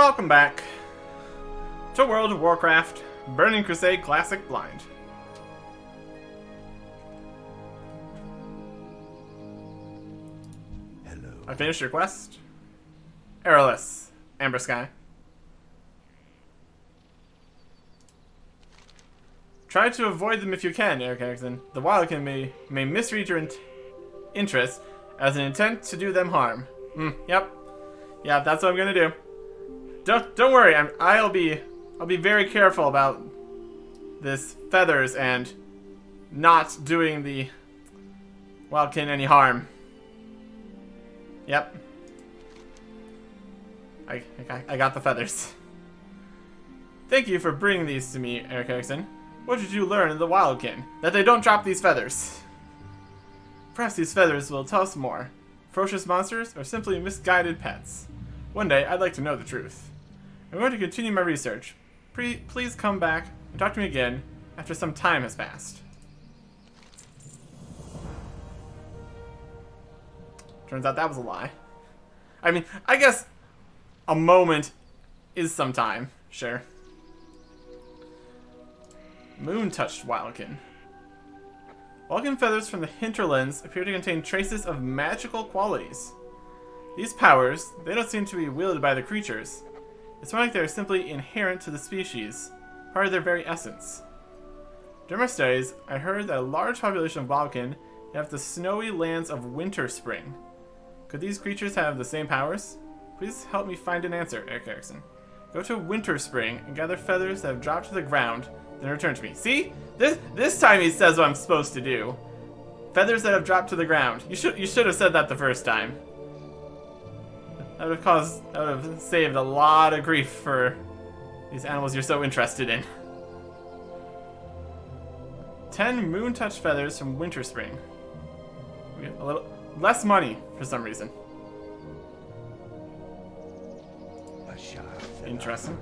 Welcome back to World of Warcraft Burning Crusade Classic Blind. Hello. I finished your quest. Airless, Amber Sky. Try to avoid them if you can, Eric Erickson. The Wildkin may misread your interest as an intent to do them harm. Yep. Yeah, that's what I'm gonna do. Don't worry. I'll be very careful about this feathers and not doing the Wildkin any harm. Yep. I got the feathers. Thank you for bringing these to me, Eric Erickson. What did you learn in the Wildkin? That they don't drop these feathers. Perhaps these feathers will tell us more. Ferocious monsters or simply misguided pets? One day, I'd like to know the truth. I'm going to continue my research. Please come back and talk to me again after some time has passed. Turns out that was a lie. I mean, I guess a moment is some time. Sure. Moon-touched Wildkin. Wildkin feathers from the hinterlands appear to contain traces of magical qualities. These powers, they don't seem to be wielded by the creatures. It's more like they're simply inherent to the species, part of their very essence. During my studies, I heard that a large population of Wildkin have the snowy lands of Winter Spring. Could these creatures have the same powers? Please help me find an answer, Eric Erickson. Go to Winter Spring and gather feathers that have dropped to the ground, then return to me. See? This time he says what I'm supposed to do. Feathers that have dropped to the ground. You should have said that the first time. That would have saved a lot of grief for these animals you're so interested in. 10 moon-touched feathers from Winter Spring. We get a little less money for some reason. Interesting.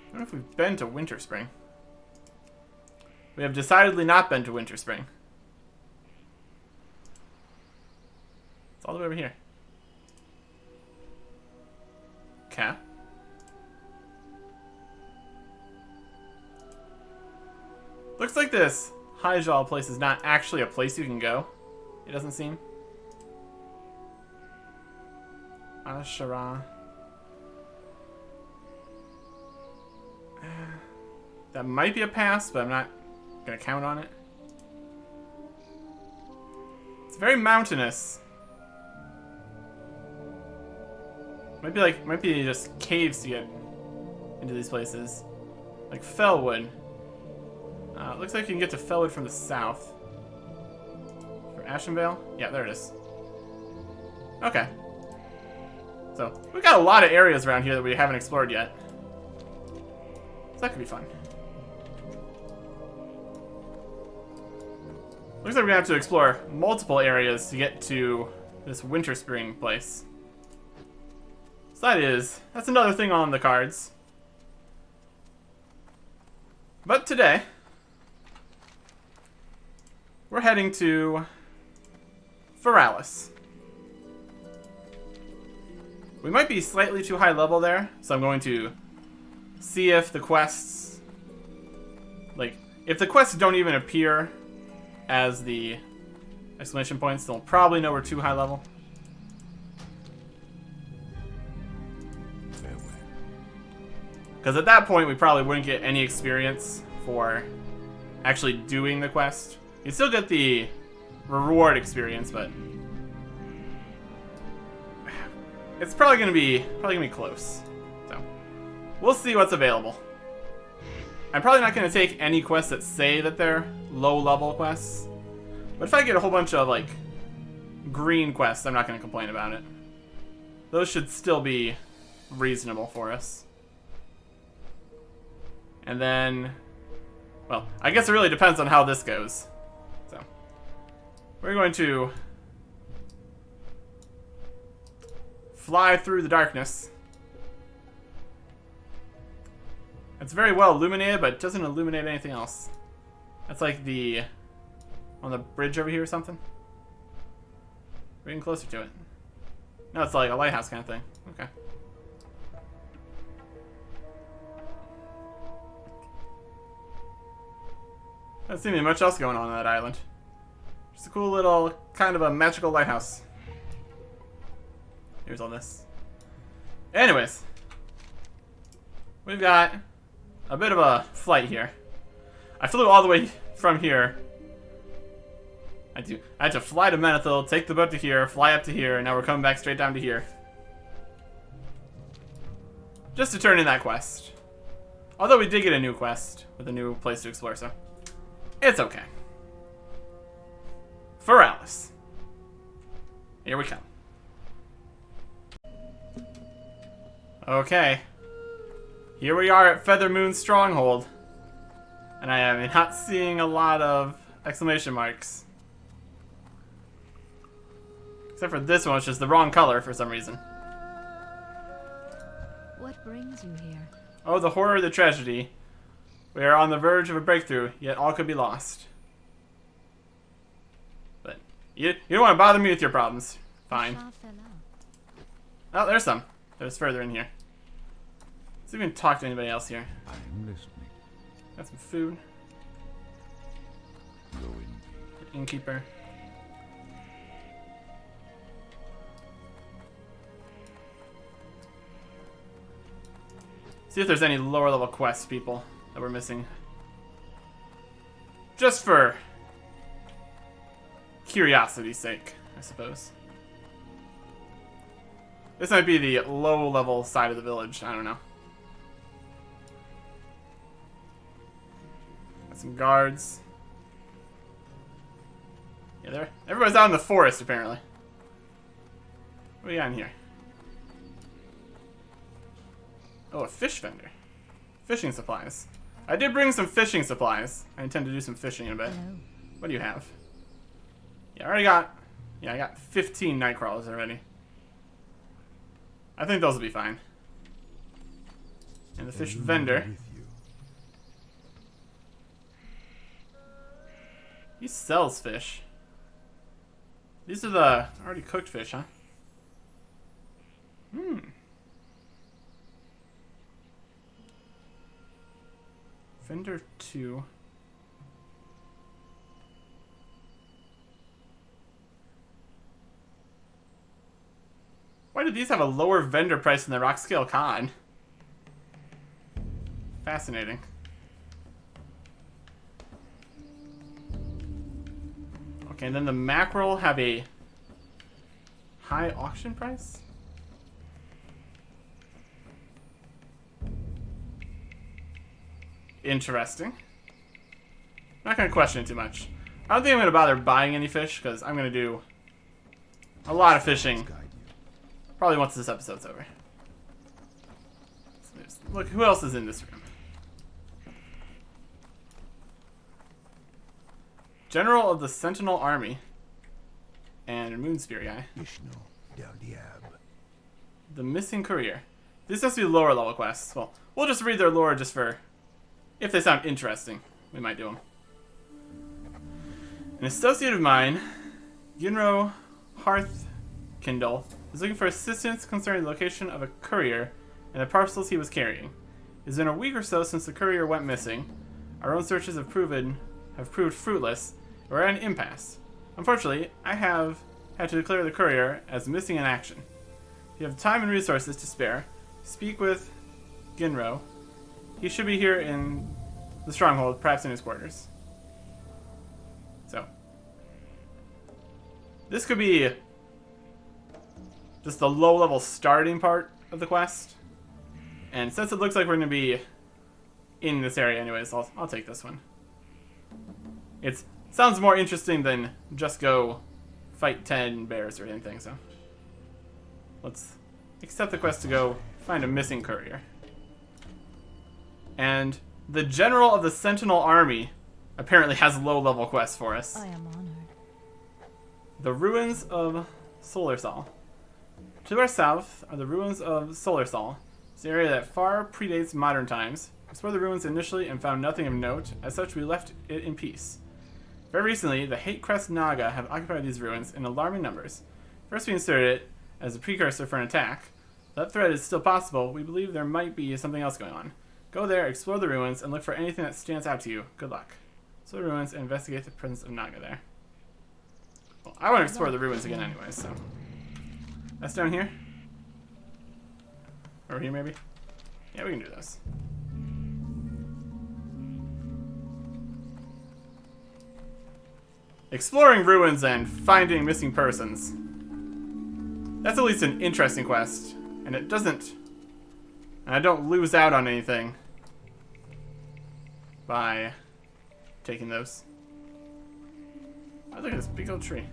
I don't know if we've been to Winter Spring. We have decidedly not been to Winter Spring. It's all the way over here. Okay. Looks like this Hyjal place is not actually a place you can go. It doesn't seem. Ashara. That might be a pass, but I'm not gonna count on it. It's very mountainous. Might be just caves to get into these places, like Fellwood. Looks like you can get to Fellwood from the south. For Ashenvale? Yeah, there it is. Okay. So we've got a lot of areas around here that we haven't explored yet. So that could be fun. Looks like we're gonna have to explore multiple areas to get to this Winter Spring place. So that's another thing on the cards. But today, we're heading to Feralis. We might be slightly too high level there, so I'm going to see if the quests, if the quests don't even appear as the exclamation points, they'll probably know we're too high level. Because at that point, we probably wouldn't get any experience for actually doing the quest. You'd still get the reward experience, but it's probably gonna be close. So we'll see what's available. I'm probably not gonna take any quests that say that they're low-level quests, but if I get a whole bunch of green quests, I'm not gonna complain about it. Those should still be reasonable for us. And then, well, I guess it really depends on how this goes. So, we're going to fly through the darkness. It's very well illuminated, but it doesn't illuminate anything else. That's like on the bridge over here or something. We're getting closer to it. No, it's like a lighthouse kind of thing. Okay. Doesn't seem to be much else going on that island. Just a cool little, kind of a magical lighthouse. Here's all this. Anyways. We've got a bit of a flight here. I flew all the way from here. I had to fly to Menethil, take the boat to here, fly up to here, and now we're coming back straight down to here. Just to turn in that quest. Although we did get a new quest with a new place to explore, so it's okay. For Alice. Here we come. Okay. Here we are at Feathermoon Stronghold. And I am not seeing a lot of exclamation marks. Except for this one, which is the wrong color for some reason. What brings you here? Oh, the horror of the tragedy. We are on the verge of a breakthrough, yet all could be lost. But you don't want to bother me with your problems. Fine. Oh, there's some. There's further in here. Let's see if we can talk to anybody else here. I'm listening. Got some food. Go in. Innkeeper. See if there's any lower level quests, people, that we're missing. Just for curiosity's sake, I suppose. This might be the low level side of the village, I don't know. Got some guards. Yeah, everybody's out in the forest, apparently. What do we got in here? Oh, a fish vendor. Fishing supplies. I did bring some fishing supplies. I intend to do some fishing in a bit. Hello. What do you have? Yeah, I already got... Yeah, I got 15 night crawlers already. I think those will be fine. And the fish vendor. He sells fish. These are the already cooked fish, huh? Hmm. Vendor 2. Why do these have a lower vendor price than the Rockscale Con? Fascinating. Okay, and then the mackerel have a high auction price? Interesting. Not gonna question it too much. I don't think I'm gonna bother buying any fish because I'm gonna do a lot of fishing probably once this episode's over. So look, who else is in this room? General of the Sentinel Army and Moonspear guy. The Missing Courier. These must be lower level quests. Well, we'll just read their lore just for... if they sound interesting, we might do them. An associate of mine, Ginro Hearthkindle, is looking for assistance concerning the location of a courier and the parcels he was carrying. It's been a week or so since the courier went missing. Our own searches have proved fruitless. We're at an impasse. Unfortunately, I have had to declare the courier as missing in action. If you have time and resources to spare, speak with Ginro. He should be here in the stronghold, perhaps in his quarters. So, this could be just the low-level starting part of the quest. And since it looks like we're going to be in this area anyways, I'll take this one. It sounds more interesting than just go fight 10 bears or anything, so let's accept the quest to go find a missing courier. And the General of the Sentinel Army apparently has low-level quests for us. I am honored. The Ruins of Solarsal. To our south are the Ruins of Solarsal. It's an area that far predates modern times. We explored the ruins initially and found nothing of note. As such, we left it in peace. Very recently, the Hate Crest Naga have occupied these ruins in alarming numbers. First, we inserted it as a precursor for an attack. That threat is still possible. We believe there might be something else going on. Go there, explore the ruins, and look for anything that stands out to you. Good luck. So ruins and investigate the presence of Naga there. Well, I want to explore the ruins again anyway, so. That's down here? Or here maybe? Yeah, we can do this. Exploring ruins and finding missing persons. That's at least an interesting quest. And it doesn't... And I don't lose out on anything by taking those. Oh, look at this big old tree.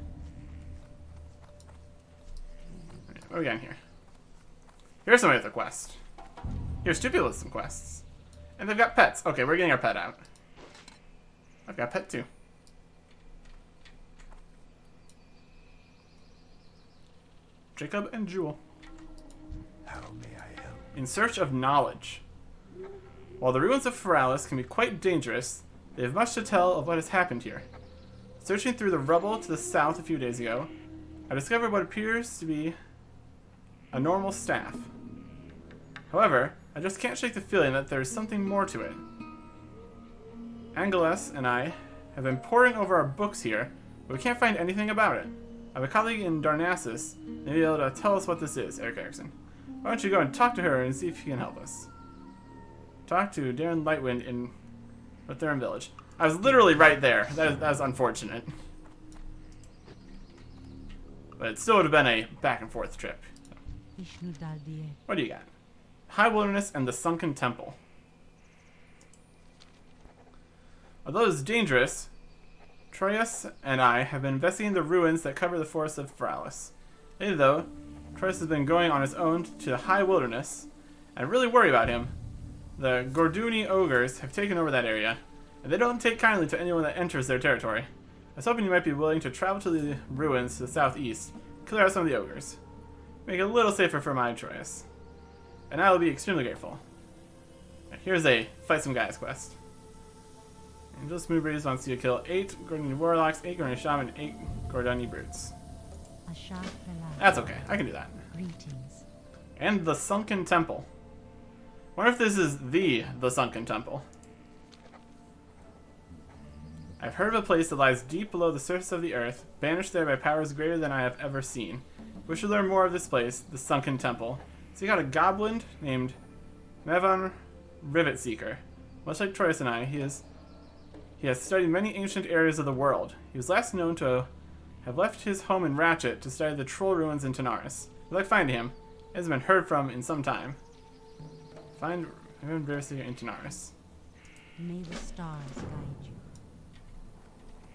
What do we got in here? Here's somebody with a quest. Here's two people with some quests. And they've got pets. Okay, we're getting our pet out. I've got a pet too. Jacob and Jewel. How may I help? In search of knowledge. While the ruins of Feralis can be quite dangerous, they have much to tell of what has happened here. Searching through the rubble to the south a few days ago, I discovered what appears to be a normal staff. However, I just can't shake the feeling that there's something more to it. Angeles and I have been poring over our books here, but we can't find anything about it. I have a colleague in Darnassus, may be able to tell us what this is, Eric Erickson. Why don't you go and talk to her and see if she can help us? Talk to Darren Lightwind in Rotherin Village. I was literally right there. That was unfortunate. But it still would have been a back and forth trip. What do you got? High Wilderness and the Sunken Temple. Although it's dangerous, Troyes and I have been investigating the ruins that cover the forests of Feralis. Lately, though, Troyes has been going on his own to the High Wilderness, and I really worry about him. The Gorduni ogres have taken over that area, and they don't take kindly to anyone that enters their territory. I was hoping you might be willing to travel to the ruins to the southeast, clear out some of the ogres. Make it a little safer for my Troyes. And I will be extremely grateful. And here's a fight some guys quest. Angel Smoothbreeze wants you to kill 8 Gordoni Warlocks, 8 Gordoni Shaman, 8 Gordoni Brutes. That's okay, I can do that. Greetings. And the Sunken Temple. Wonder if this is the Sunken Temple. I've heard of a place that lies deep below the surface of the earth, banished there by powers greater than I have ever seen. Wish to learn more of this place, the Sunken Temple. So you got a goblin named Mevan Rivet Seeker. Much like Troyes and I, he has studied many ancient areas of the world. He was last known to have left his home in Ratchet to study the troll ruins in Tanaris. I'd like finding him. He hasn't been heard from in some time. Find Mevan Rivet Seeker in Tanaris. May the stars guide you.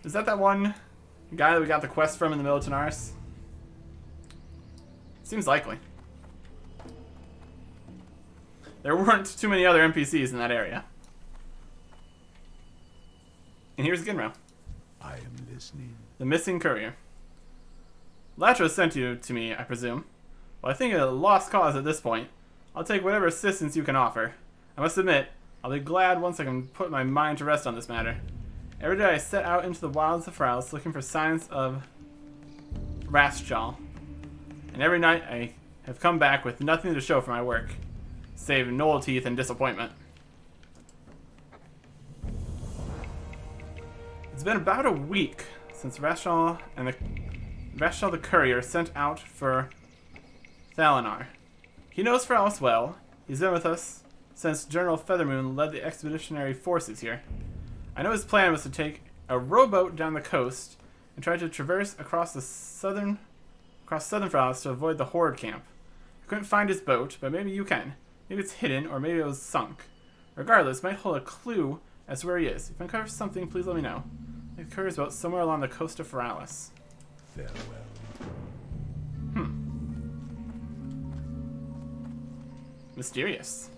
Is that one guy that we got the quest from in the middle of Tanaris? Seems likely. There weren't too many other NPCs in that area. And here's Ginro. I am listening. The missing courier. Latros sent you to me, I presume. Well, I think a lost cause at this point. I'll take whatever assistance you can offer. I must admit, I'll be glad once I can put my mind to rest on this matter. Every day I set out into the wilds of Feralis looking for signs of Rastjal. And every night I have come back with nothing to show for my work, save gnoll teeth and disappointment. It's been about a week since Rastjal the courier sent out for Thalinar. He knows Feralis well. He's been with us since General Feathermoon led the expeditionary forces here. I know his plan was to take a rowboat down the coast and try to traverse across southern Feralis to avoid the Horde camp. I couldn't find his boat, but maybe you can. Maybe it's hidden, or maybe it was sunk. Regardless, it might hold a clue as to where he is. If I uncover something, please let me know. The courier's boat somewhere along the coast of Feralis. Farewell. Mysterious.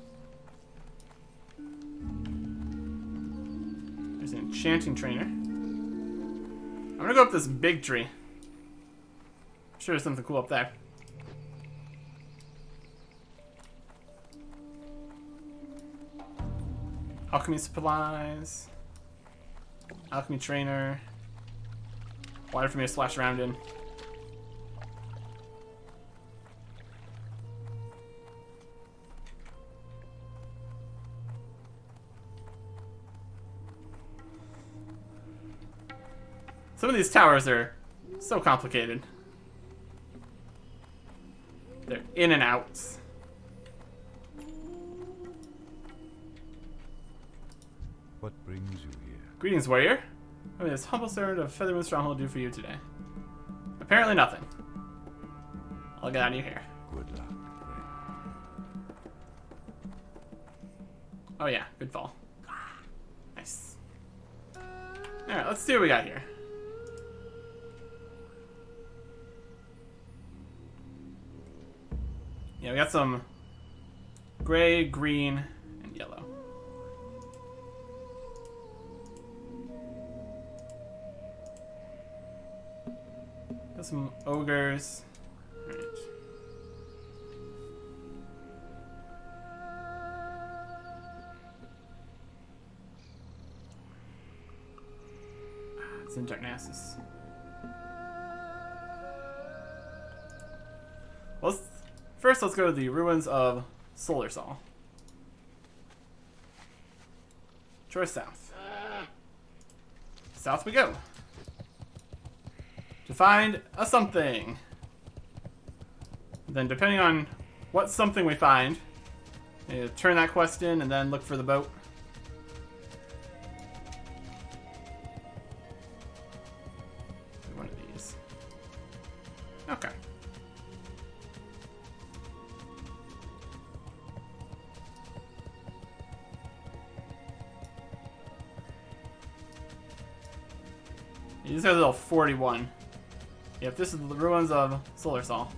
There's an enchanting trainer. I'm gonna go up this big tree. I'm sure there's something cool up there. Alchemy supplies. Alchemy trainer. Water for me to splash around in. Some of these towers are so complicated. They're in and outs. What brings you here? Greetings, warrior. What may this humble servant of Feathermoon Stronghold do for you today? Apparently nothing. I'll get out of your hair. Good luck, friend. Oh yeah, good fall. Nice. Alright, let's see what we got here. Yeah, we got some gray, green, and yellow. Got some ogres. Alright. It's in Darknassus. Well, first, let's go to the ruins of Solar Sol. Choice south. South we go. To find a something. Then, depending on what something we find, turn that quest in and then look for the boat. One of these. Okay. These are little 41. Yep, this is the ruins of Solar Sol.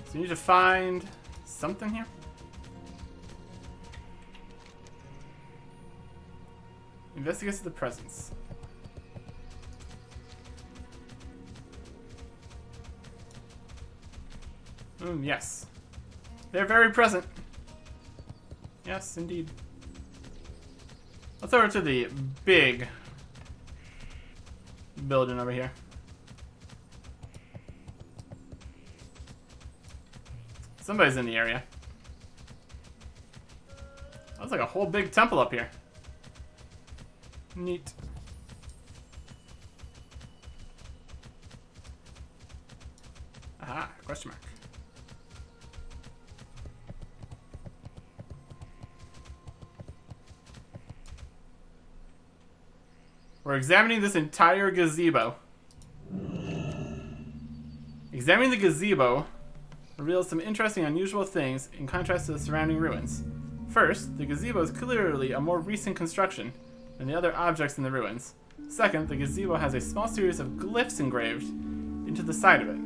So you need to find something here. Investigate the presence. Yes. They're very present. Yes, indeed. Let's over to the big building over here. Somebody's in the area. That's like a whole big temple up here. Neat. Aha, question mark. We're examining this entire gazebo. Examining the gazebo reveals some interesting, unusual things in contrast to the surrounding ruins. First, the gazebo is clearly a more recent construction than the other objects in the ruins. Second, the gazebo has a small series of glyphs engraved into the side of it.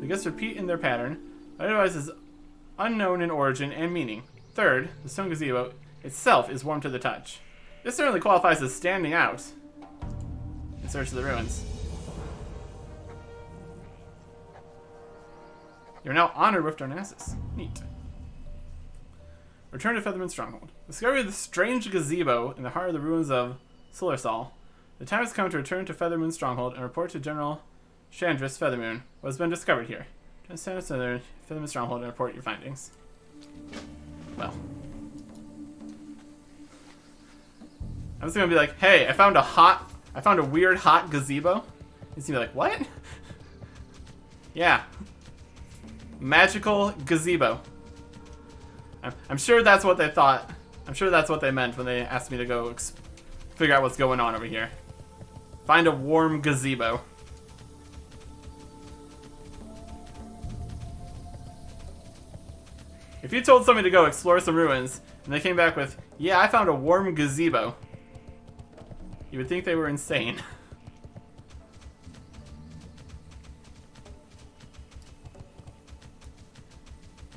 The glyphs repeat in their pattern, but otherwise is unknown in origin and meaning. Third, the stone gazebo itself is warm to the touch. This certainly qualifies as standing out in search of the ruins. You're now honored with Darknassus. Neat. Return to Feathermoon Stronghold. Discovery of the strange gazebo in the heart of the ruins of Solar Sol. The time has come to return to Feathermoon Stronghold and report to General Chandris Feathermoon what has been discovered here. Stand at Feathermoon Stronghold and report your findings. Well. I'm just gonna be like, hey, I found a weird hot gazebo. He's gonna be like, what? Yeah. Magical gazebo. I'm sure that's what they thought. I'm sure that's what they meant when they asked me to go figure out what's going on over here. Find a warm gazebo. If you told somebody to go explore some ruins and they came back with, yeah, I found a warm gazebo, you would think they were insane.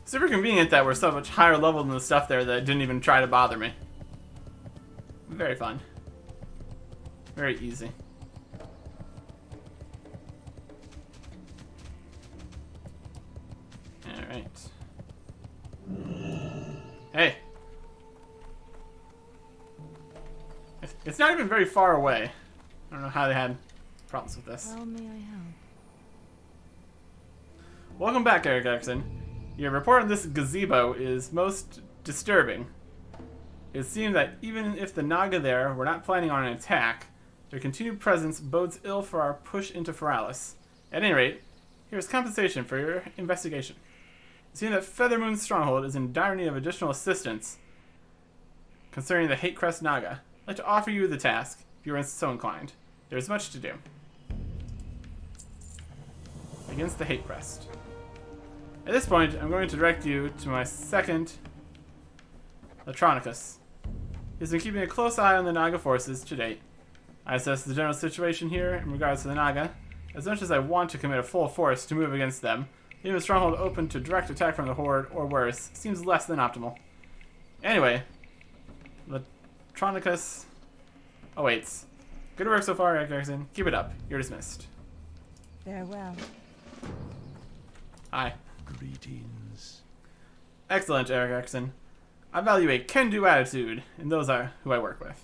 Super convenient that we're so much higher level than the stuff there that didn't even try to bother me. Very fun. Very easy. Alright. Hey. It's not even very far away. I don't know how they had problems with this. How may I help? Welcome back, Eric Erickson. Your report on this gazebo is most disturbing. It seems that even if the Naga there were not planning on an attack, Their continued presence bodes ill for our push into Feralis. At any rate, here is compensation for your investigation. Seeing that Feathermoon's stronghold is in dire need of additional assistance concerning the Hate Crest Naga, I'd like to offer you the task, if you are so inclined. There is much to do. Against the Hate Crest. At this point, I'm going to direct you to my second Anachronist. He's been keeping a close eye on the Naga forces to date. I assess the general situation here in regards to the Naga. As much as I want to commit a full force to move against them, leaving the stronghold open to direct attack from the Horde, or worse, seems less than optimal. Anyway, Anachronist awaits. Good work so far, Eric Erickson. Keep it up. You're dismissed. Farewell. Hi. Greetings. Excellent, Eric Erickson. I value a can-do attitude in those who I work with.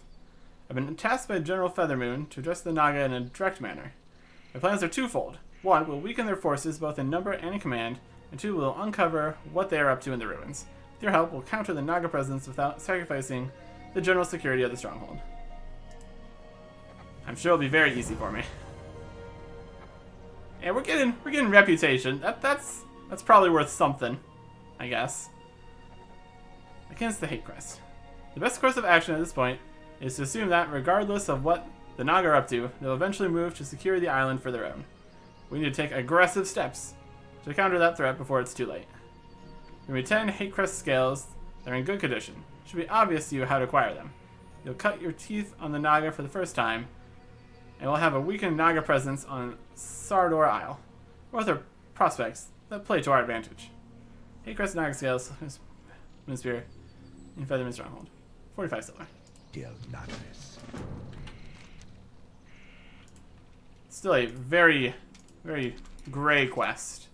I've been tasked by General Feathermoon to address the Naga in a direct manner. My plans are twofold. One, will weaken their forces both in number and in command, and two, will uncover what they are up to in the ruins. With your help, we'll counter the Naga presence without sacrificing the general security of the stronghold. I'm sure it'll be very easy for me. And we're getting reputation. That's probably worth something, I guess. Against the Hate Crest. The best course of action at this point is to assume that, regardless of what the Naga are up to, they'll eventually move to secure the island for their own. We need to take aggressive steps to counter that threat before it's too late. There will be 10 Hate Crest scales that are in good condition. It should be obvious to you how to acquire them. You'll cut your teeth on the Naga for the first time, and we'll have a weakened Naga presence on Sardor Isle. Both are prospects that play to our advantage. Hate Crest Naga scales, Moonspear, in Feathermoon Stronghold. 45 silver. Del Nagres. Still a very, very gray quest.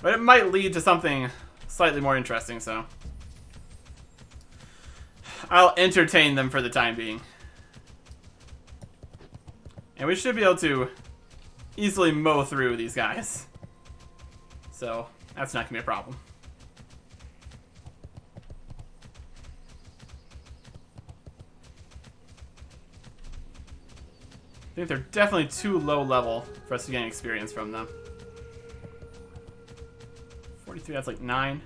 But it might lead to something slightly more interesting, so I'll entertain them for the time being. And we should be able to easily mow through these guys. So that's not going to be a problem. I think they're definitely too low level for us to gain experience from them. 43, that's like 9.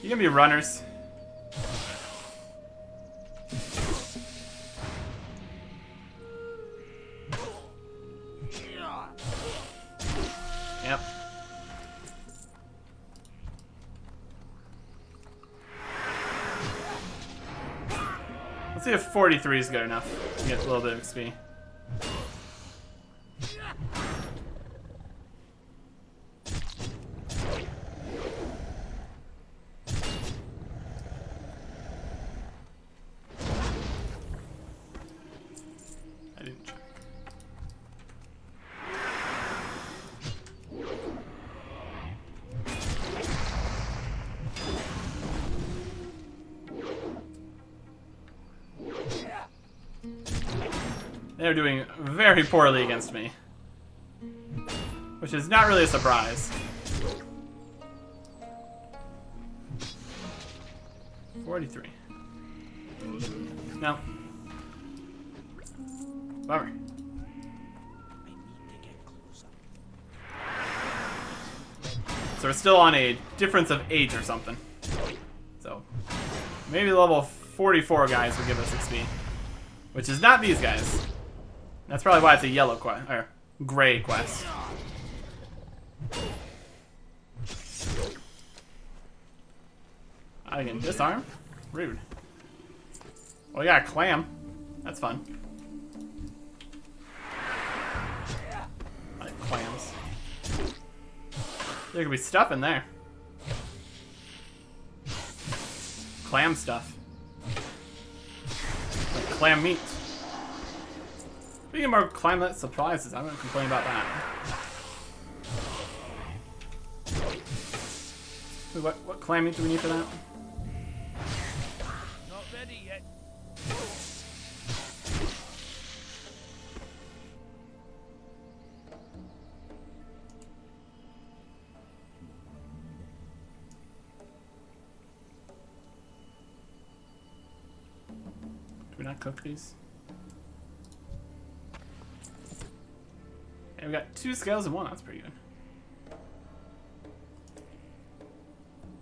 You gonna be runners? Yep. Let's see if 43 is good enough to get a little bit of XP. I didn't check. They're doing very poorly against me, which is not really a surprise. 43. No. Bummer. So we're still on a difference of 8 or something. So maybe the level 44 guys will give us XP, which is not these guys. That's probably why it's a yellow quest, or gray quest. I can disarm? Rude. Well, we got a clam. That's fun. I like clams. There could be stuff in there. Clam stuff. Like clam meat. We get more climate supplies. I'm gonna complain about that. Wait, what clam meat do we need for that? Not ready yet. not cook these? And we got 2 scales and 1. That's pretty good.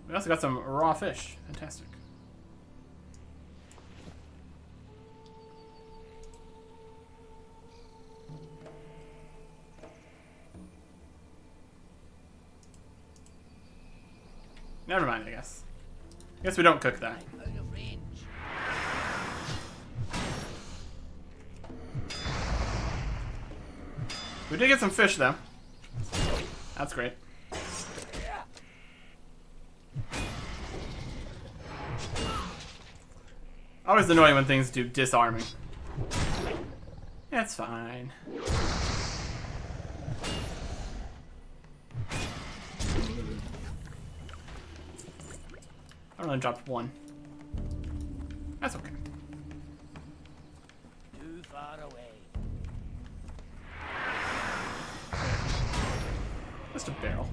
We also got some raw fish. Fantastic. Never mind, I guess. I guess we don't cook that. We did get some fish, though. That's great. Always annoying when things do disarming. That's fine. I only dropped 1. That's okay. Too far away. Just a barrel.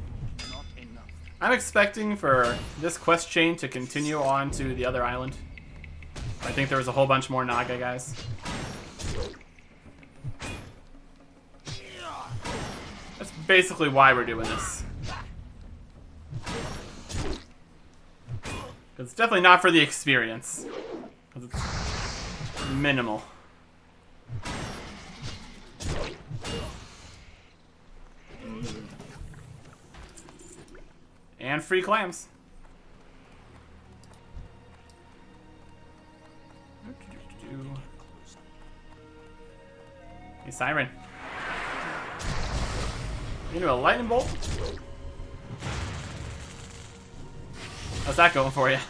Not enough. I'm expecting for this quest chain to continue on to the other island. I think there was a whole bunch more Naga guys. That's basically why we're doing this. It's definitely not for the experience. 'Cause it's minimal. And free clams. Hey, Siren. You do a lightning bolt? How's that going for you? Too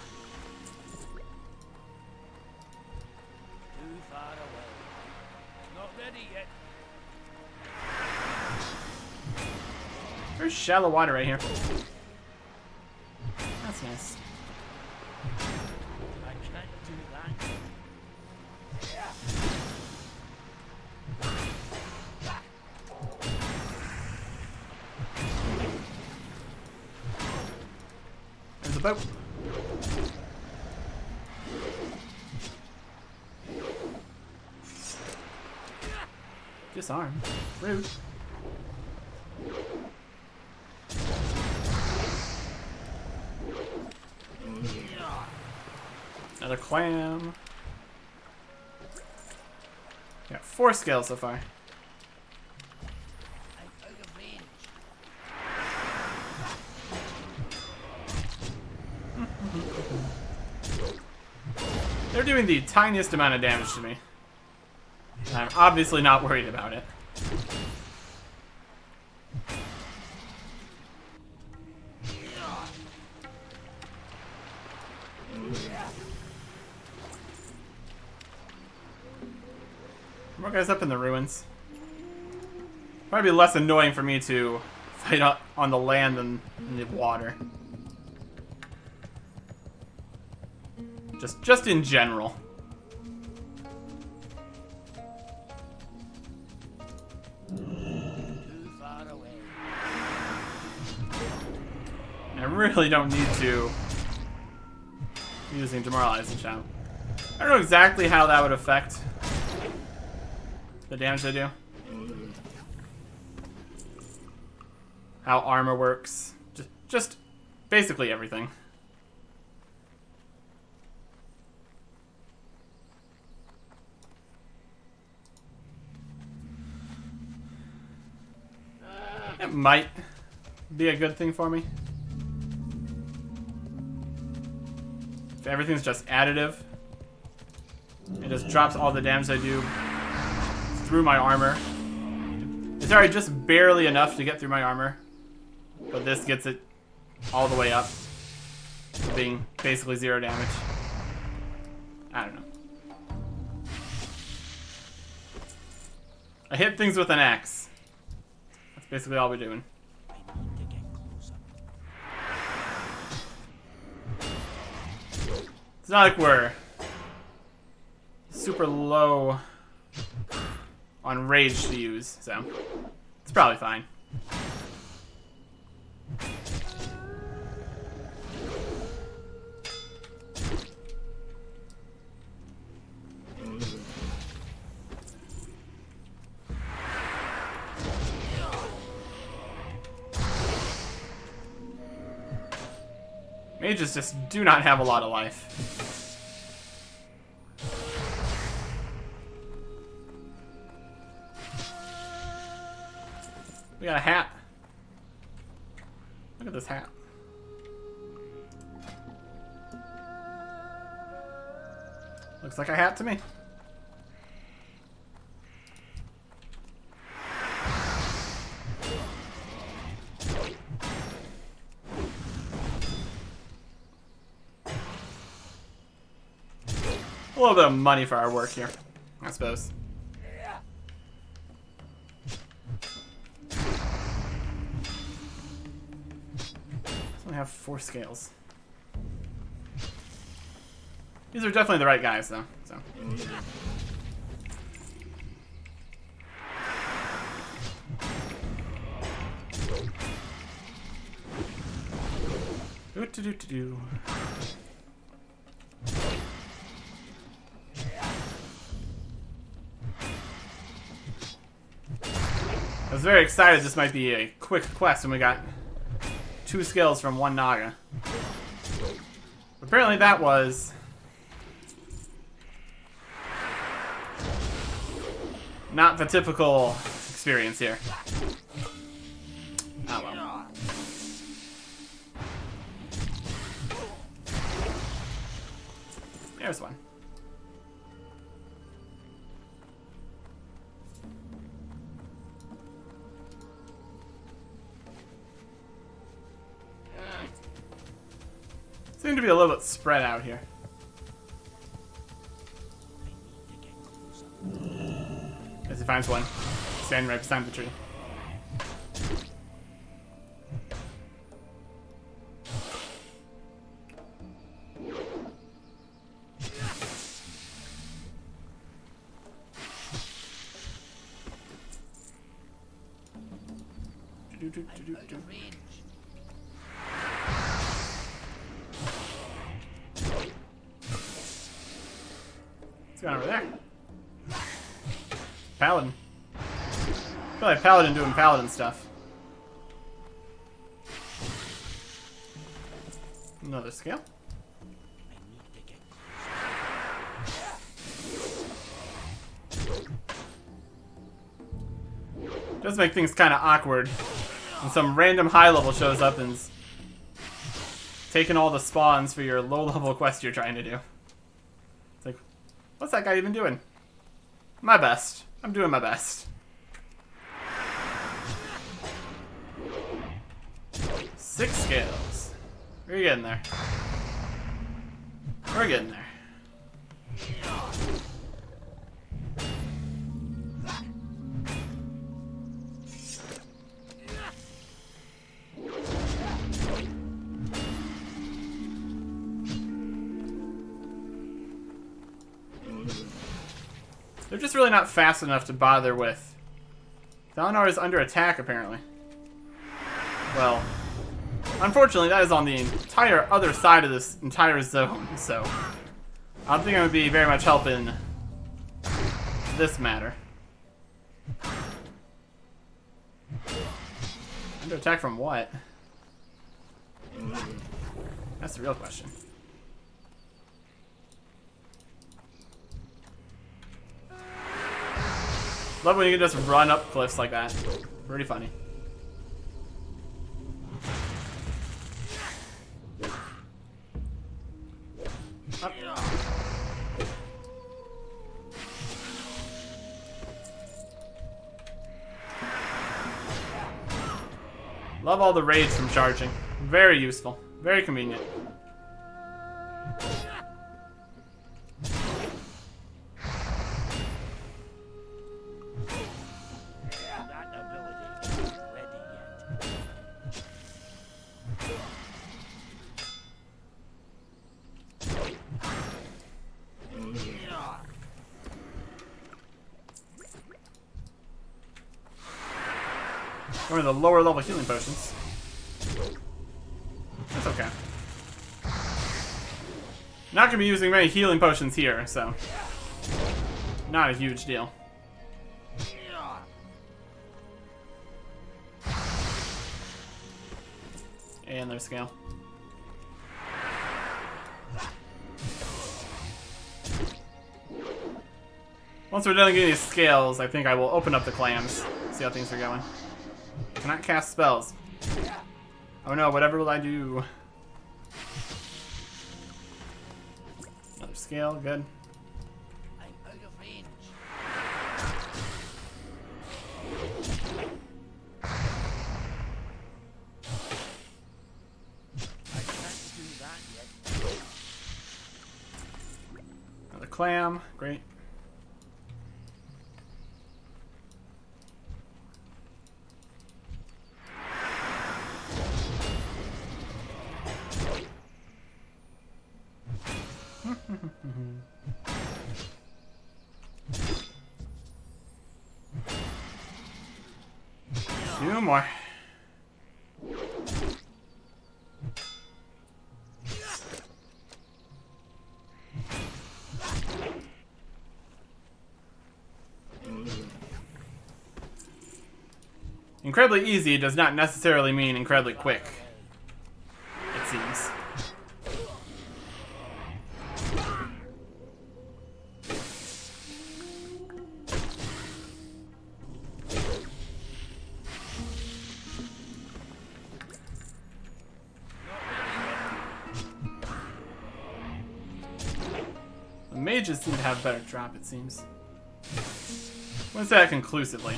far away. Not ready yet. There's shallow water right here. That's nice. I can't do that. There's a boat. Disarm. Rude. Another clam. Got 4 scales so far. I'm out of range. They're doing the tiniest amount of damage to me. I'm obviously not worried about it. More guys up in the ruins. Probably be less annoying for me to fight on the land than in the water. Just in general. Too far away. I really don't need to be using demoralizing shout. I don't know exactly how that would affect the damage they do. How armor works. Just basically everything. It might be a good thing for me. If everything's just additive, it just drops all the damage I do through my armor. It's already just barely enough to get through my armor, but this gets it all the way up, being basically 0 damage. I don't know. I hit things with an axe. That's basically all we're doing. I need to get closer. It's not like we're super low on rage to use, so it's probably fine. Mages just do not have a lot of life. We got a hat. Look at this hat. Looks like a hat to me. A little bit of money for our work here, I suppose. I have 4 scales. These are definitely the right guys, though. So. Do. I was very excited this might be a quick quest when we got 2 skills from 1 Naga. Apparently that was not the typical experience here. Oh well. There's one. Seem to be a little bit spread out here. As he finds one, standing right beside the tree. What's going on over there? Paladin. I feel like Paladin doing Paladin stuff. Another scale. Does make things kind of awkward when some random high level shows up and's taking all the spawns for your low level quest you're trying to do. It's like, what's that guy even doing? My best. I'm doing my best. Six scales. We're getting there. We're getting there. They're just really not fast enough to bother with. Thalanar is under attack, apparently. Well, unfortunately, that is on the entire other side of this entire zone, so I don't think I'm going to be very much help in this matter. Under attack from what? That's the real question. Love when you can just run up cliffs like that. Pretty funny. Up. Love all the raids from charging. Very useful. Very convenient. One of the lower level healing potions. That's okay. Not gonna be using many healing potions here, so not a huge deal. And their scale. Once we're done getting these scales, I think I will open up the clams. See how things are going. Cannot cast spells. Oh no, whatever will I do? Another scale, good. I'm out of range. I can't do that yet. Another clam, great. Two more. Incredibly easy does not necessarily mean incredibly quick, it seems. The mages seem to have better drop, it seems. Wouldn't say that conclusively.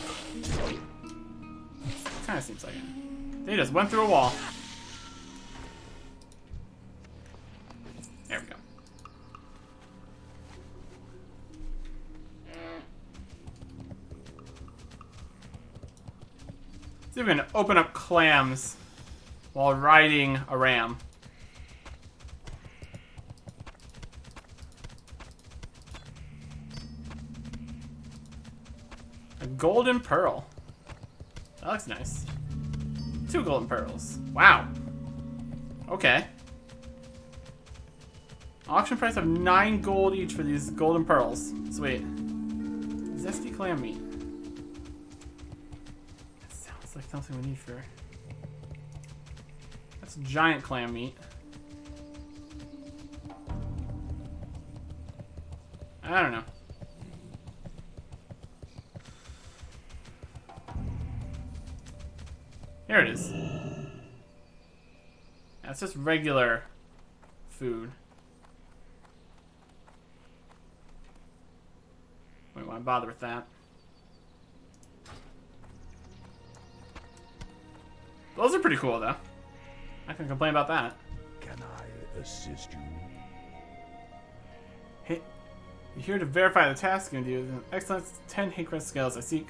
Kinda seems like it. They just went through a wall. There we go. See if we can open up clams while riding a ram. A golden pearl. That looks nice. 2 golden pearls. Wow. Okay. Auction price of 9 gold each for these golden pearls. Sweet. Zesty clam meat. That sounds like something we need for... That's giant clam meat. I don't know. Here it is. That's just regular food. We don't want to bother with that. Those are pretty cool, though. I can complain about that. Can I assist you? Hey, you're here to verify the task and do an excellent 10 Hackrest scales I seek.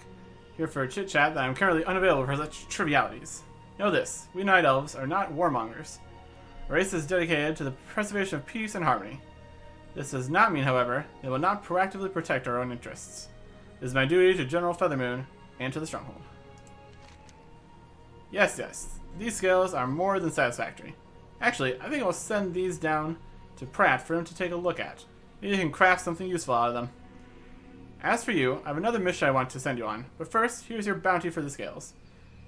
Here for a chit-chat that I'm currently unavailable for such trivialities. Know this, we Night Elves are not warmongers. A race is dedicated to the preservation of peace and harmony. This does not mean, however, that we will not proactively protect our own interests. It is my duty to General Feathermoon and to the Stronghold. Yes, these scales are more than satisfactory. Actually, I think I'll send these down to Pratt for him to take a look at. Maybe he can craft something useful out of them. As for you, I have another mission I want to send you on, but first, here's your bounty for the scales.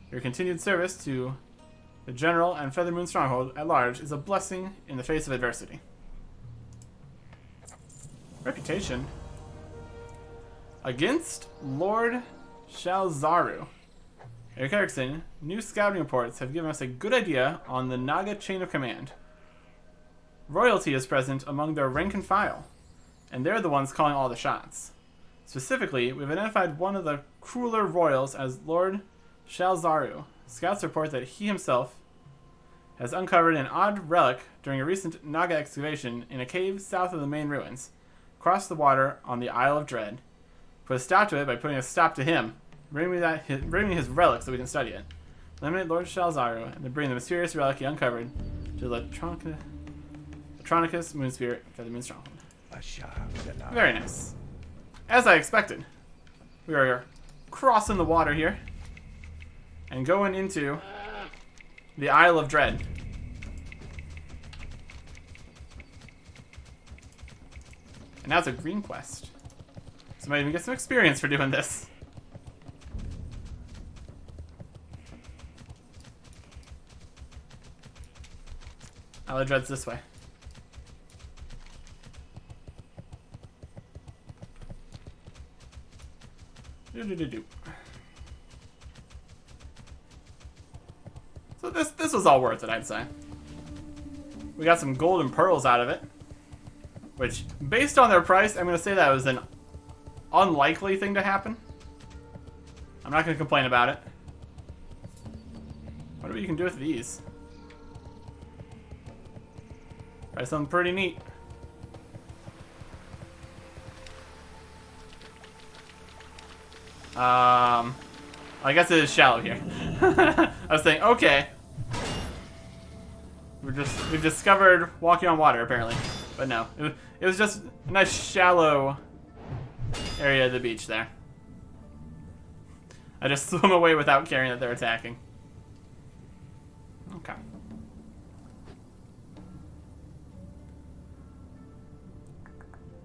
Your continued service to the General and Feathermoon Stronghold at large is a blessing in the face of adversity. Reputation. Against Lord Shalzaru. Eric Erickson, new scouting reports have given us a good idea on the Naga chain of command. Royalty is present among their rank and file, and they're the ones calling all the shots. Specifically, we've identified one of the crueler royals as Lord Shalzaru. Scouts report that he himself has uncovered an odd relic during a recent Naga excavation in a cave south of the main ruins, across the water on the Isle of Dread. Put a stop to it by putting a stop to him. Bring me his relic so we can study it. Eliminate Lord Shalzaru and then bring the mysterious relic he uncovered to the Anachronist Moon Spirit for the Moon Stronghold. Very nice. As I expected, we are crossing the water here and going into the Isle of Dread. And now it's a green quest. So I might even get some experience for doing this. Isle of Dread's this way. Do-do-do-do. So this was all worth it, I'd say. We got some golden pearls out of it. Which, based on their price, I'm going to say that was an unlikely thing to happen. I'm not going to complain about it. I wonder what you can do with these. Try something pretty neat. I guess it is shallow here. I was thinking, okay. We've discovered walking on water apparently, but no, it was just a nice shallow area of the beach there. I just swim away without caring that they're attacking. Okay.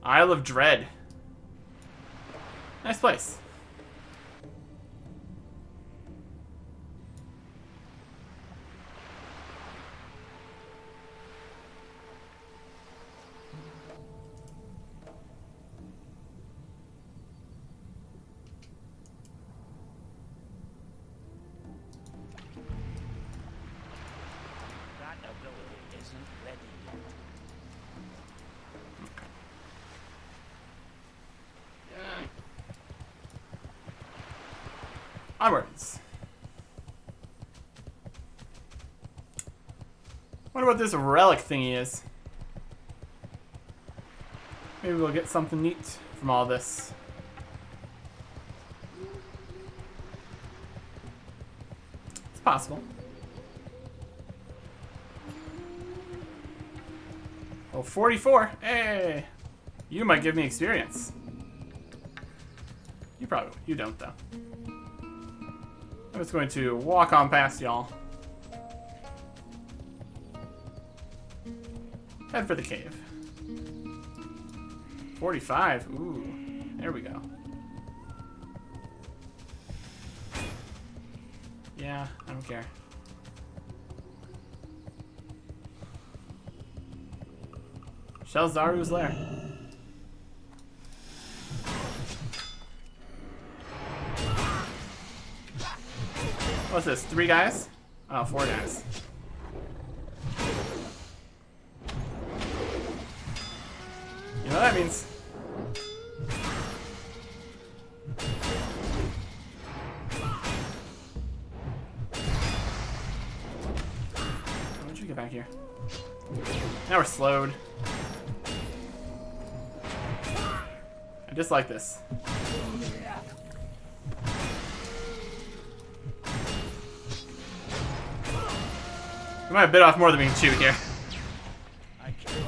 Isle of Dread. Nice place. That ability isn't ready yet. Onwards. Wonder what this relic thingy is. Maybe we'll get something neat from all this. It's possible. Oh, 44. Hey! You might give me experience. You don't though. I'm just going to walk on past y'all. Head for the cave. 45. Ooh, there we go. Yeah, I don't care. Shelzaru's lair. What's this? 3 guys? Oh, 4 guys. You know what that means? Why'd you get back here? Now we're slowed. I dislike this. We might have bit off more than we can chew here. I can't.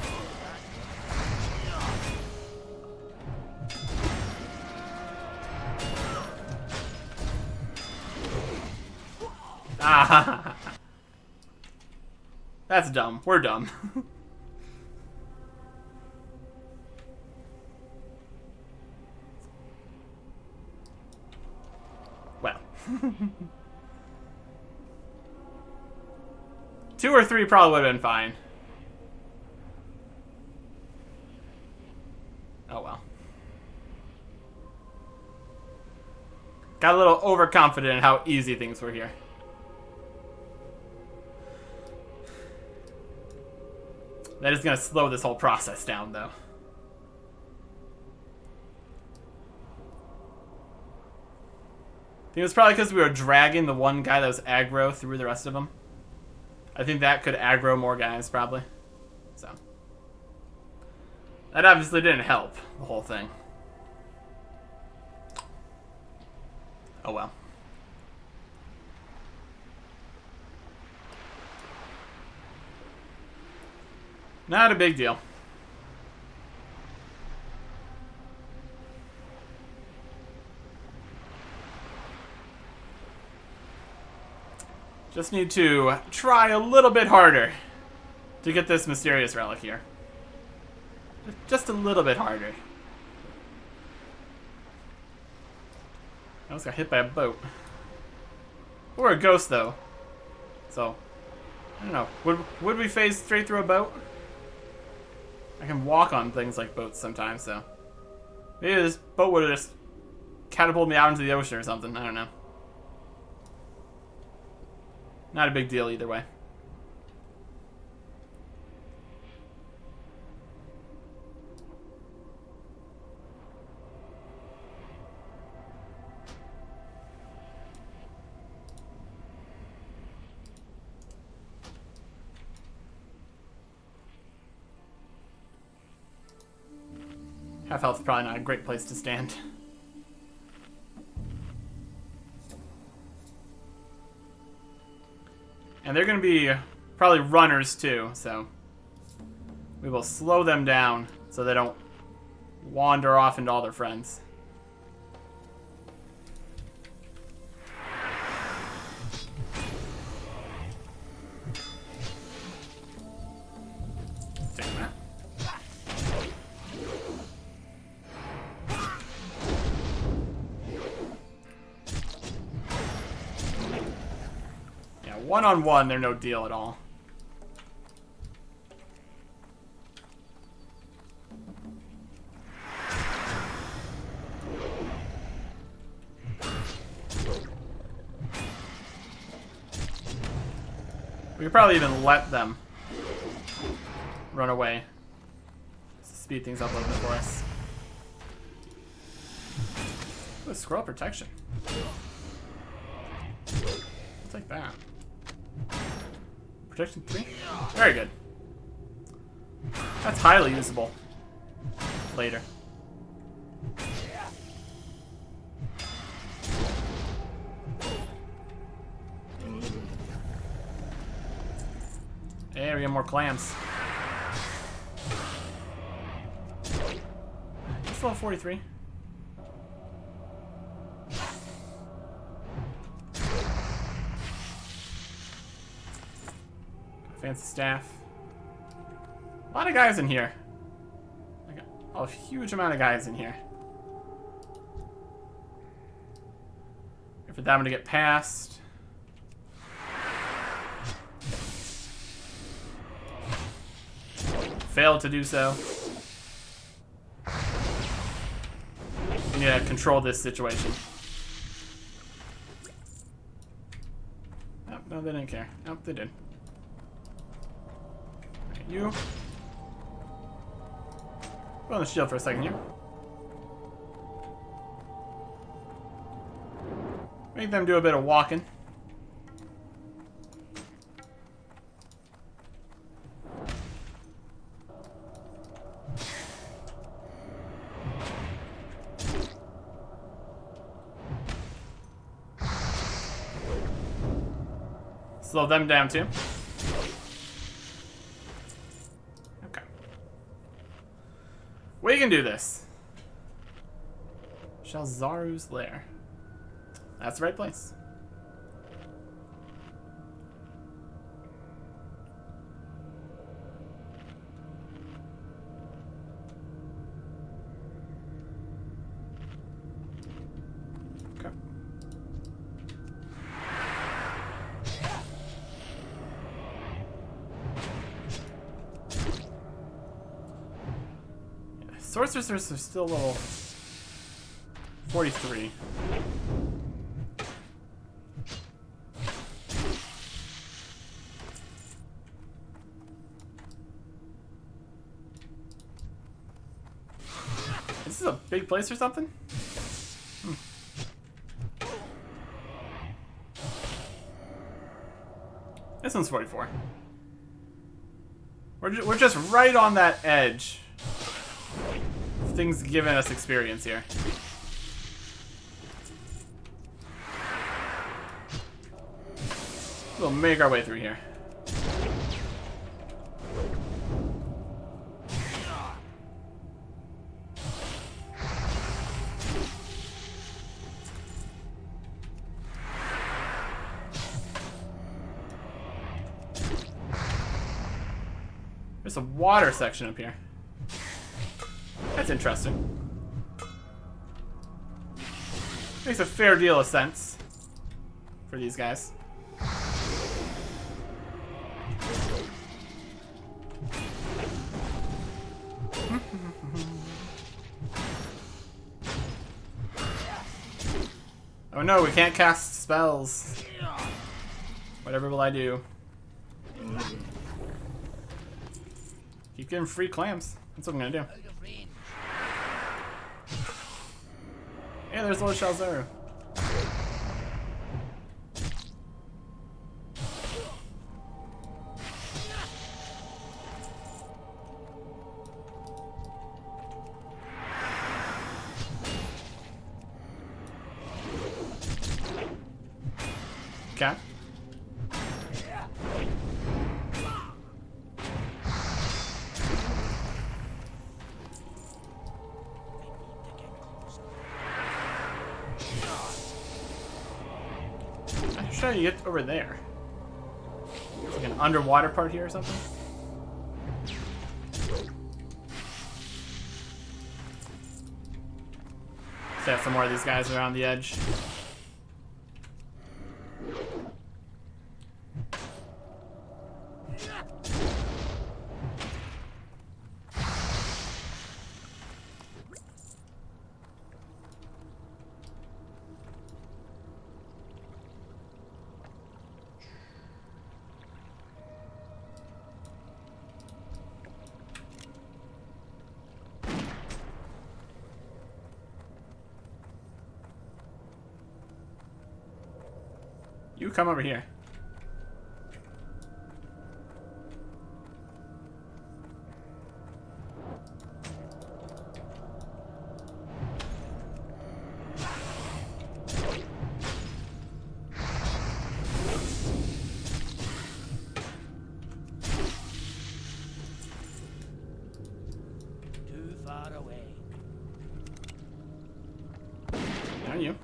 Ah, that's dumb. We're dumb. Well. 2 or 3 probably would have been fine. Oh well. Got a little overconfident in how easy things were here. That is going to slow this whole process down, though. I think it was probably because we were dragging the one guy that was aggro through the rest of them. I think that could aggro more guys, probably. So. That obviously didn't help the whole thing. Oh well. Not a big deal. Just need to try a little bit harder to get this mysterious relic here. Just a little bit harder. I almost got hit by a boat. Or a ghost, though. So, I don't know. Would we phase straight through a boat? I can walk on things like boats sometimes, so maybe this boat would have just catapult me out into the ocean or something. I don't know. Not a big deal either way. Half health is probably not a great place to stand. And they're going to be probably runners too, so we will slow them down so they don't wander off into all their friends. Take that. One-on-one, they're no deal at all. We could probably even let them run away. Speed things up a little bit for us. Ooh, scroll protection. I'll take that. Protection 3? Very good. That's highly usable later. There we get more clams. It's level 43. Fancy staff. A lot of guys in here. I got a huge amount of guys in here. Wait for them to get past. Failed to do so. We need to control this situation. Oh, no, they didn't care. Nope, they did. You. Put on the shield for a second here. Make them do a bit of walking. Slow them down too. We can do this. Shalzaru's lair. That's the right place. Okay. Sorcerers are still level 43. This is a big place or something? This one's 44. We're just right on that edge. Things giving us experience here. We'll make our way through here. There's a water section up here. That's interesting. Makes a fair deal of sense for these guys. Oh no, we can't cast spells. Whatever will I do? Keep getting free clams. That's what I'm gonna do. Out of range. Hey, there's Lord Shalzaru. Okay. I'm sure you get over there. It's like an underwater part here or something. Set some more of these guys around the edge. You come over here. Too far away. Down you.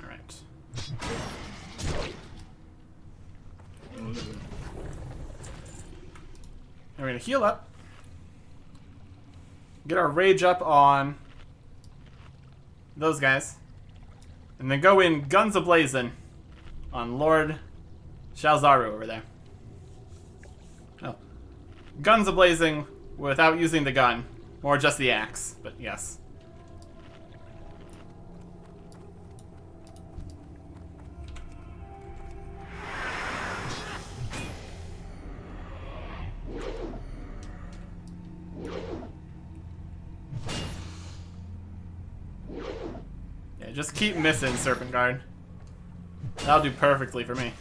Alright. We're gonna heal up. Get our rage up on those guys. And then go in guns a-blazing on Lord Shalzaru over there. Oh. Guns a-blazing without using the gun. Or just the axe, but yes. Yeah, just keep missing, Serpent Guard. That'll do perfectly for me.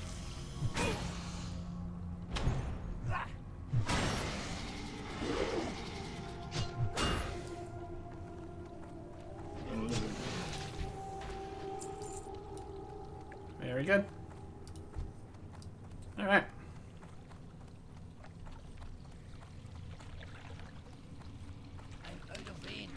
Very good. Alright. I'm out of range.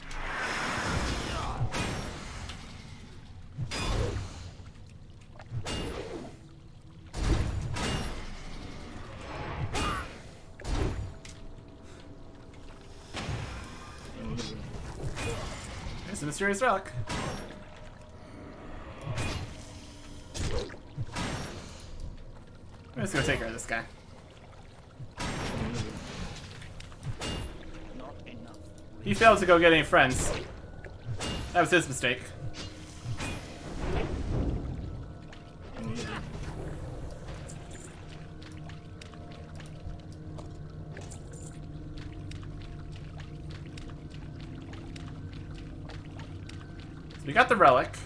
There's a mysterious relic. I'm just gonna take care of this guy. Not enough. He failed to go get any friends. That was his mistake. So we got the relic.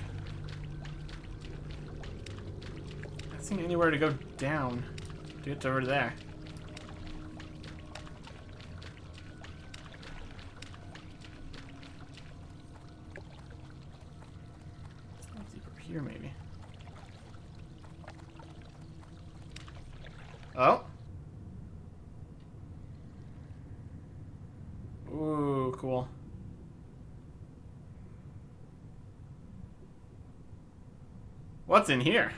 Not seeing anywhere to go down to get over there. Let's see over here, maybe. Oh. Ooh, cool. What's in here?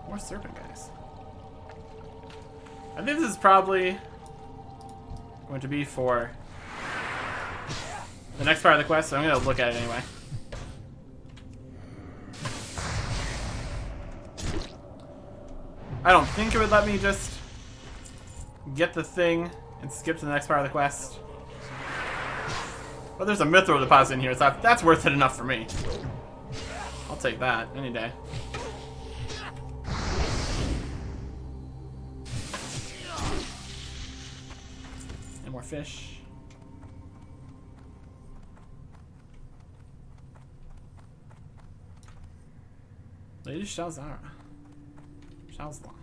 More serpent guys. I think this is probably going to be for the next part of the quest, so I'm going to look at it anyway. I don't think it would let me just get the thing and skip to the next part of the quest. But there's a mithril deposit in here, so that's worth it enough for me. I'll take that any day. And more fish. Lady Shalzara. Shalzla.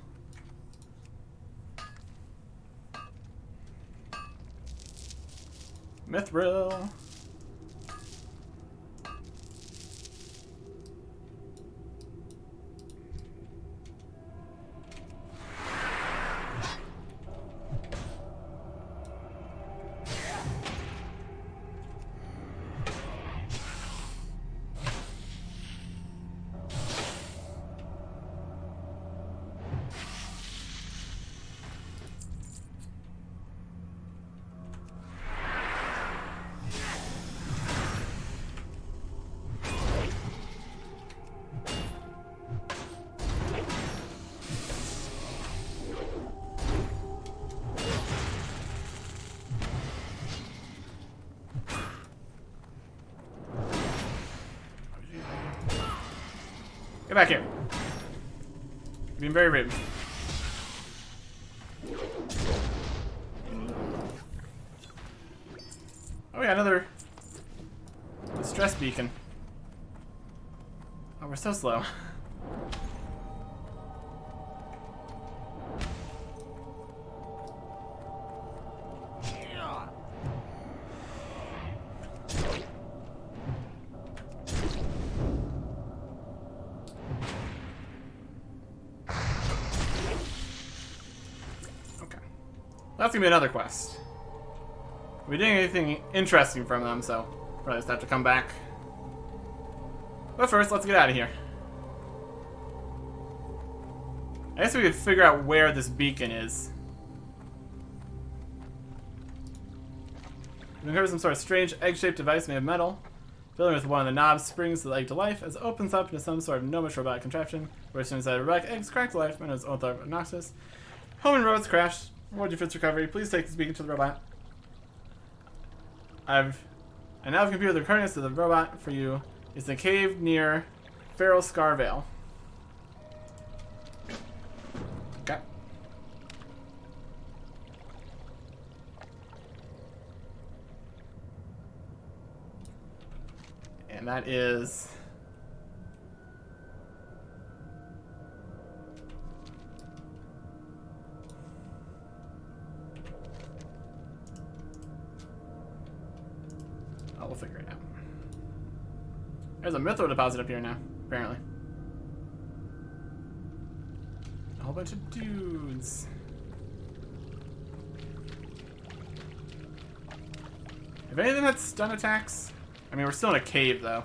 Mithril. Get back here. You're being very rude. Oh yeah, another distress beacon. Oh, we're so slow. That's gonna be another quest. We didn't get anything interesting from them, so probably just have to come back. But first, let's get out of here. I guess we could figure out where this beacon is. We uncover some sort of strange egg-shaped device made of metal. Filling with one of the knobs springs the egg to life as it opens up into some sort of gnomish robotic contraption. Where as soon as the robotic eggs crack to life, and as Anachronist. Home and roads crash. Reward you for its recovery. Please take this beacon to the robot. I now have computed the coordinates of the robot for you. It's in a cave near Feral Scarvale. Okay. And that is... we'll figure it out. There's a mithril deposit up here now, apparently. A whole bunch of dudes. If anything that's stun attacks, I mean, we're still in a cave, though.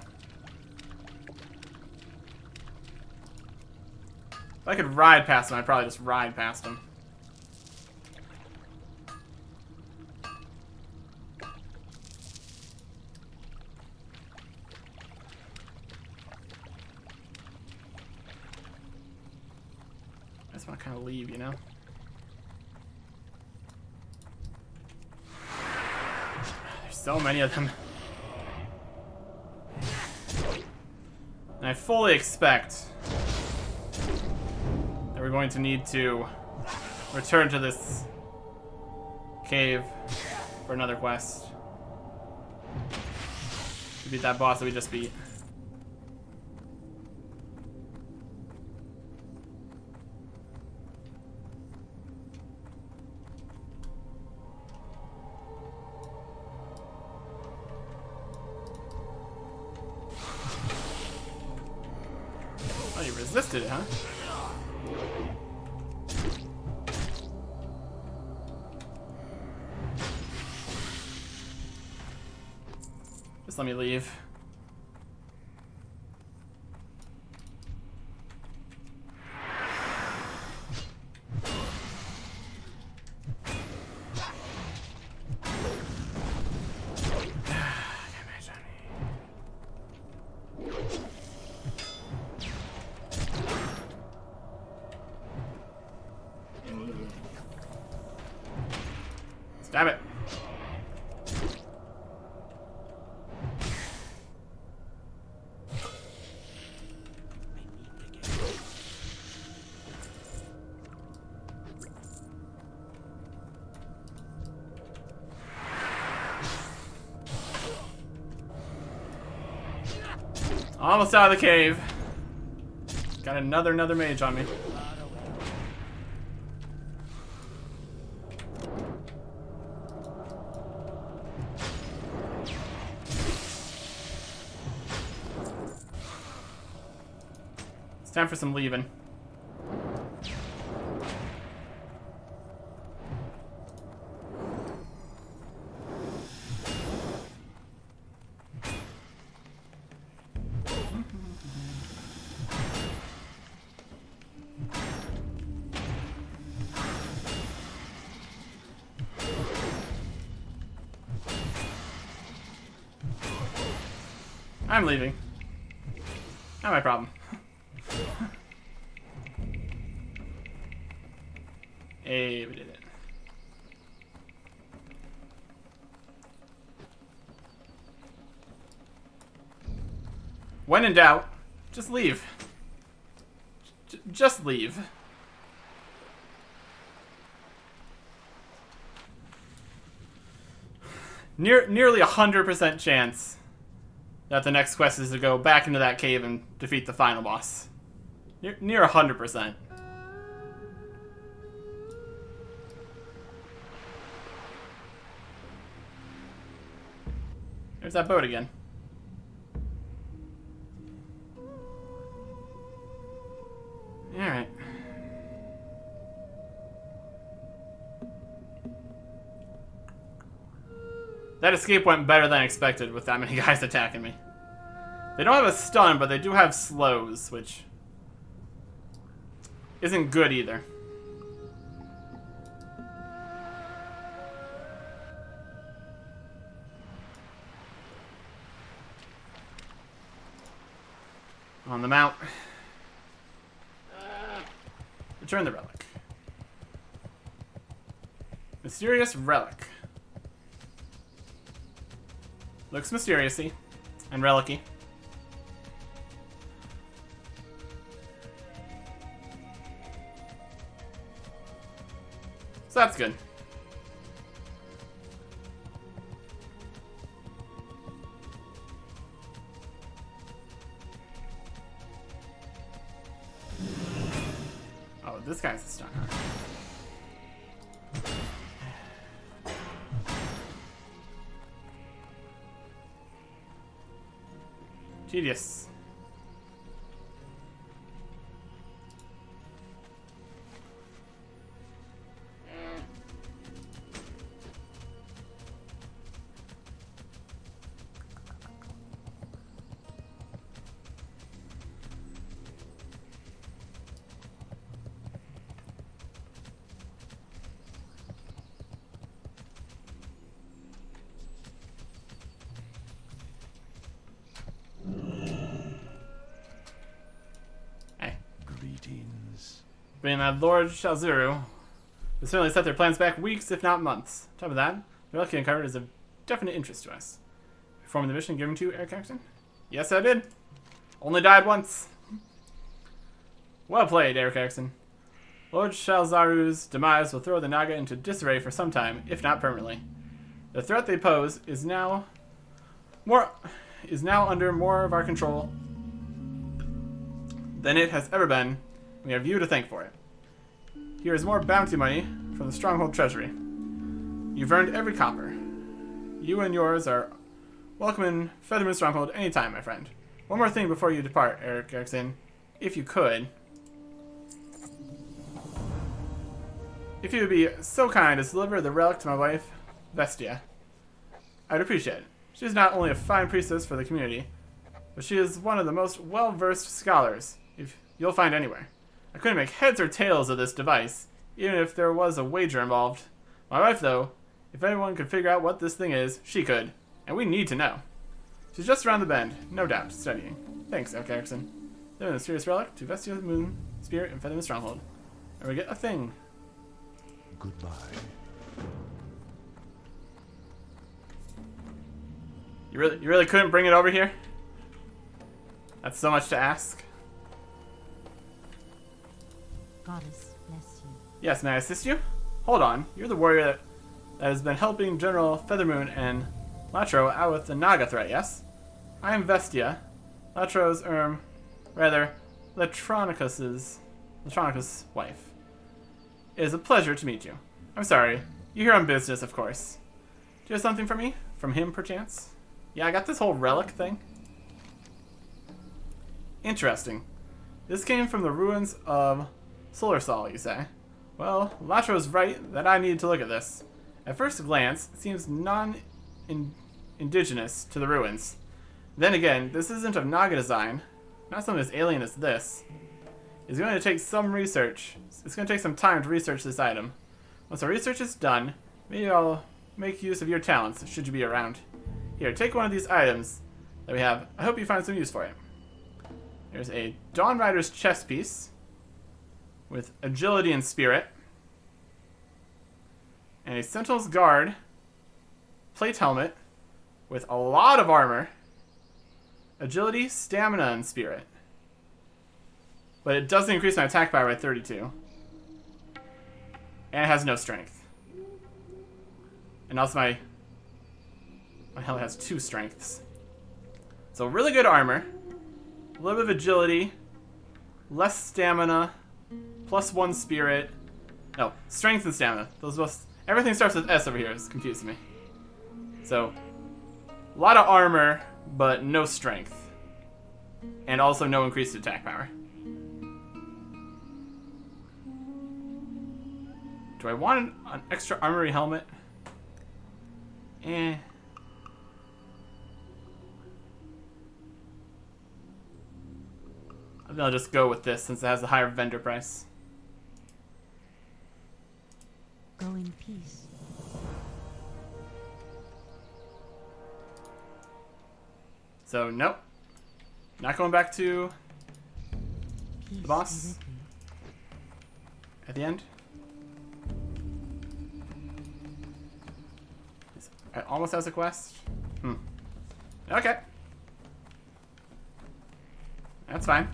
If I could ride past them, I'd probably just ride past them. I just want to kind of leave, you know? There's so many of them. And I fully expect that we're going to need to return to this cave for another quest. To beat that boss that we just beat. Oh, you resisted it, huh? Just let me leave. Damn it. Almost out of the cave. Got another mage on me. It's time for some leaving. I'm leaving. Not my problem. Hey, we did it. When in doubt, just leave. Just leave. Nearly 100% chance that the next quest is to go back into that cave and defeat the final boss. Near 100%. There's that boat again. Alright. That escape went better than expected with that many guys attacking me. They don't have a stun, but they do have slows, which isn't good either. On the mount. Return the relic. Mysterious relic. Looks mysterious-y and relic-y. So that's good. Oh, this guy's a stun. Tedious. Being that Lord Shalzuru will certainly set their plans back weeks, if not months. On top of that, the relic uncovered is of definite interest to us. Performing the mission given to Eric Axton? Yes, I did. Only died once. Well played, Eric Axton. Lord Shalzaru's demise will throw the Naga into disarray for some time, if not permanently. The threat they pose is now under more of our control than it has ever been. We have you to thank for it. Here is more bounty money from the Stronghold Treasury. You've earned every copper. You and yours are welcome in Feathermoon Stronghold anytime, my friend. One more thing before you depart, Eric Erickson. If you could. If you would be so kind as to deliver the relic to my wife, Vestia. I'd appreciate it. She is not only a fine priestess for the community, but she is one of the most well-versed scholars you'll find anywhere. I couldn't make heads or tails of this device, even if there was a wager involved. My wife, though, if anyone could figure out what this thing is, she could. And we need to know. She's just around the bend, no doubt, studying. Thanks, Eric Erickson. Then a serious relic to Vestia, Moon, Spirit, and Feathermoon Stronghold. And we get a thing. Goodbye. You really couldn't bring it over here? That's so much to ask. Goddess bless you. Yes, may I assist you? Hold on. You're the warrior that has been helping General Feathermoon and Latro out with the Naga threat, yes? I am Vestia. Latro's, Latronicus's wife. It is a pleasure to meet you. I'm sorry. You're here on business, of course. Do you have something for me? From him, perchance? Yeah, I got this whole relic thing. Interesting. This came from the ruins of Solarsol, you say? Well, Latro's right that I need to look at this. At first glance, it seems non-indigenous to the ruins. Then again, this isn't of Naga design, not something as alien as this. It's going to take some research. It's going to take some time to research this item. Once our research is done, maybe I'll make use of your talents, should you be around. Here, take one of these items that we have. I hope you find some use for it. There's a Dawn Rider's chest piece with agility and spirit. And a Sentinel's Guard plate helmet with a lot of armor, agility, stamina, and spirit. But it doesn't increase my attack power by 32. And it has no strength. And also my helmet has 2 strengths. So really good armor, a little bit of agility, less stamina, +1 spirit. No, strength and stamina. Those both. Everything starts with S over here. It's confusing me. So, a lot of armor, but no strength. And also no increased attack power. Do I want an extra armory helmet? I think I'll just go with this since it has a higher vendor price. Go in peace. So, nope. Not going back to Peace the boss be with you. at the end. It almost has a quest. Okay. That's fine.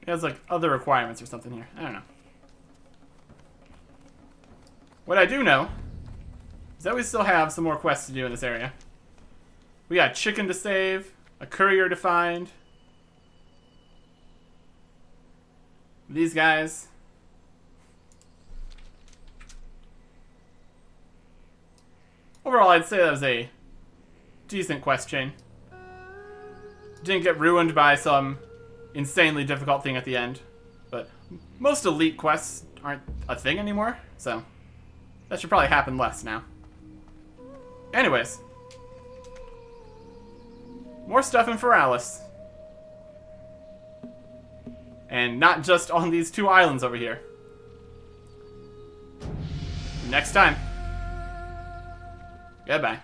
It has like other requirements or something here. I don't know. What I do know is that we still have some more quests to do in this area. We got chicken to save, a courier to find. These guys. Overall, I'd say that was a decent quest chain. Didn't get ruined by some insanely difficult thing at the end. But most elite quests aren't a thing anymore, so that should probably happen less now. Anyways. More stuff in Feralis. And not just on these 2 islands over here. Next time. Goodbye.